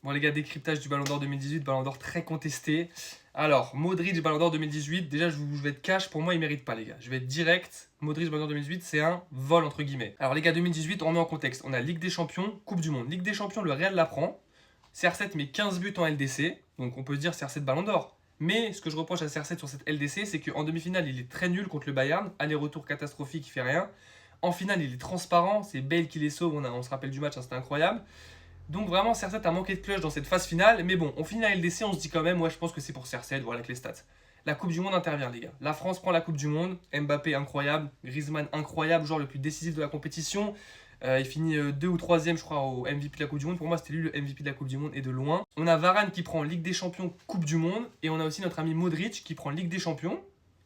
Bon les gars, décryptage du Ballon d'Or 2018, Ballon d'Or très contesté. Alors, Modric, Ballon d'Or 2018, déjà je vais être cash, pour moi il mérite pas les gars. Je vais être direct, Modric, Ballon d'Or 2018, c'est un vol entre guillemets. Alors les gars, 2018, on met en contexte, on a Ligue des Champions, Coupe du Monde. Ligue des Champions, le Real la prend. CR7 met 15 buts en LDC, donc on peut se dire CR7 Ballon d'Or. Mais ce que je reproche à CR7 sur cette LDC, c'est qu'en demi-finale, il est très nul contre le Bayern, aller-retour catastrophique, il fait rien. En finale, il est transparent, c'est Bale qui les sauve, on se rappelle du match, hein, c'était incroyable. Donc vraiment, CR7 a manqué de clutch dans cette phase finale. Mais bon, on finit la LDC, on se dit quand même, ouais, je pense que c'est pour CR7, voilà avec les stats. La Coupe du Monde intervient, les gars. La France prend la Coupe du Monde. Mbappé incroyable, Griezmann incroyable, joueur le plus décisif de la compétition. Il finit 2 ou 3e, je crois, au MVP de la Coupe du Monde. Pour moi, c'était lui le MVP de la Coupe du Monde et de loin. On a Varane qui prend Ligue des Champions, Coupe du Monde. Et on a aussi notre ami Modric qui prend Ligue des Champions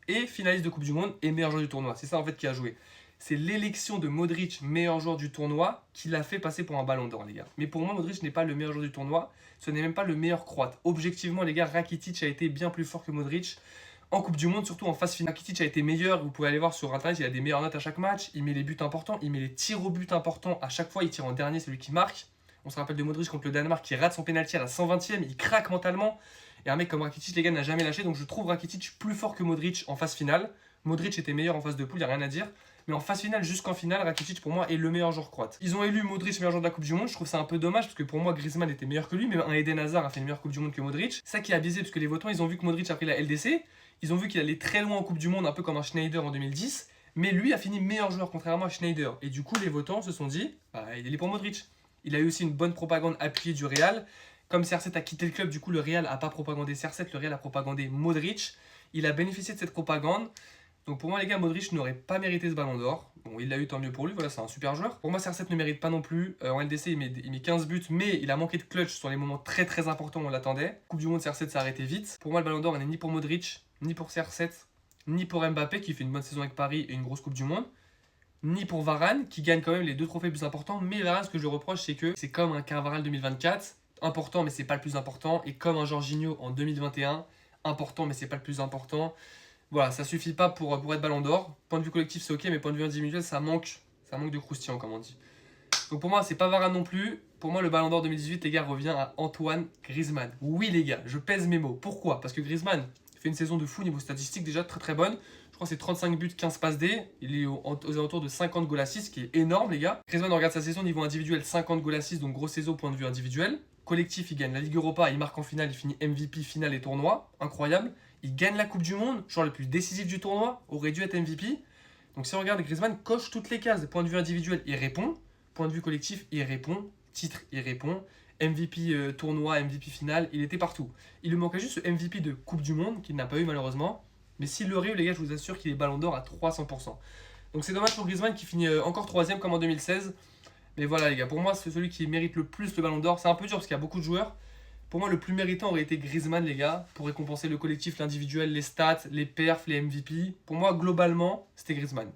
et finaliste de Coupe du Monde et meilleur joueur du tournoi. C'est ça en fait qui a joué. C'est l'élection de Modric meilleur joueur du tournoi qui l'a fait passer pour un ballon d'or, les gars. Mais pour moi, Modric n'est pas le meilleur joueur du tournoi. Ce n'est même pas le meilleur croate. Objectivement, les gars, Rakitic a été bien plus fort que Modric. En Coupe du Monde, surtout en phase finale, Rakitic a été meilleur. Vous pouvez aller voir sur Internet, il a des meilleures notes à chaque match. Il met les buts importants, il met les tirs au but importants. À chaque fois, il tire en dernier, c'est lui qui marque. On se rappelle de Modric contre le Danemark qui rate son pénalty à la 120e. Il craque mentalement. Et un mec comme Rakitic, les gars, n'a jamais lâché. Donc je trouve Rakitic plus fort que Modric en phase finale. Modric était meilleur en phase de poule, il n'y a rien à dire. Mais en phase finale jusqu'en finale, Rakitic pour moi est le meilleur joueur croate. Ils ont élu Modric meilleur joueur de la Coupe du Monde. Je trouve ça un peu dommage parce que pour moi Griezmann était meilleur que lui, mais un Eden Hazard a fait une meilleure Coupe du Monde que Modric. Ça qui a biaisé parce que les votants ils ont vu que Modric a pris la LDC, ils ont vu qu'il allait très loin en Coupe du Monde, un peu comme un Schneider en 2010, mais lui a fini meilleur joueur contrairement à Schneider. Et du coup les votants se sont dit, bah, il est pour Modric. Il a eu aussi une bonne propagande appuyée du Real. Comme CR7 a quitté le club, du coup le Real a pas propagandé CR7, le Real a propagandé Modric. Il a bénéficié de cette propagande. Donc pour moi les gars, Modric n'aurait pas mérité ce ballon d'or. Bon, il l'a eu, tant mieux pour lui, voilà, c'est un super joueur. Pour moi, CR7 ne mérite pas non plus. En LDC, il met 15 buts, mais il a manqué de clutch sur les moments très très importants où on l'attendait. Coupe du Monde, CR7 s'est arrêté vite. Pour moi, le ballon d'or n'est ni pour Modric, ni pour CR7, ni pour Mbappé qui fait une bonne saison avec Paris et une grosse Coupe du Monde, ni pour Varane qui gagne quand même les 2 trophées les plus importants. Mais Varane, ce que je reproche, c'est que c'est comme un Carvajal 2024, important mais c'est pas le plus important, et comme un Jorginho en 2021, important mais c'est pas le plus important. Voilà, ça suffit pas pour être ballon d'or. Point de vue collectif, c'est ok, mais point de vue individuel, ça manque de croustillant, comme on dit. Donc pour moi, c'est pas Varane non plus. Pour moi, le ballon d'or 2018, les gars, revient à Antoine Griezmann. Oui, les gars, je pèse mes mots. Pourquoi? Parce que Griezmann fait une saison de fou niveau statistique, déjà très très bonne. Je crois que c'est 35 buts, 15 passes D. Il est aux alentours de 50 goals assists, ce qui est énorme, les gars. Griezmann, on regarde sa saison niveau individuel, 50 goals assists, donc grosse saison point de vue individuel. Collectif, il gagne la Ligue Europa, il marque en finale, il finit MVP, finale et tournoi. Incroyable. Il gagne la Coupe du Monde, joueur le plus décisif du tournoi, aurait dû être MVP. Donc si on regarde, Griezmann coche toutes les cases. Point de vue individuel, il répond. Point de vue collectif, il répond. Titre, il répond. MVP tournoi, MVP finale, il était partout. Il lui manquait juste ce MVP de Coupe du Monde, qu'il n'a pas eu malheureusement. Mais s'il l'aurait eu, les gars, je vous assure qu'il est ballon d'or à 300%. Donc c'est dommage pour Griezmann qui finit encore 3ème comme en 2016. Mais voilà les gars, pour moi c'est celui qui mérite le plus le ballon d'or. C'est un peu dur parce qu'il y a beaucoup de joueurs. Pour moi, le plus méritant aurait été Griezmann, les gars, pour récompenser le collectif, l'individuel, les stats, les perfs, les MVP. Pour moi, globalement, c'était Griezmann.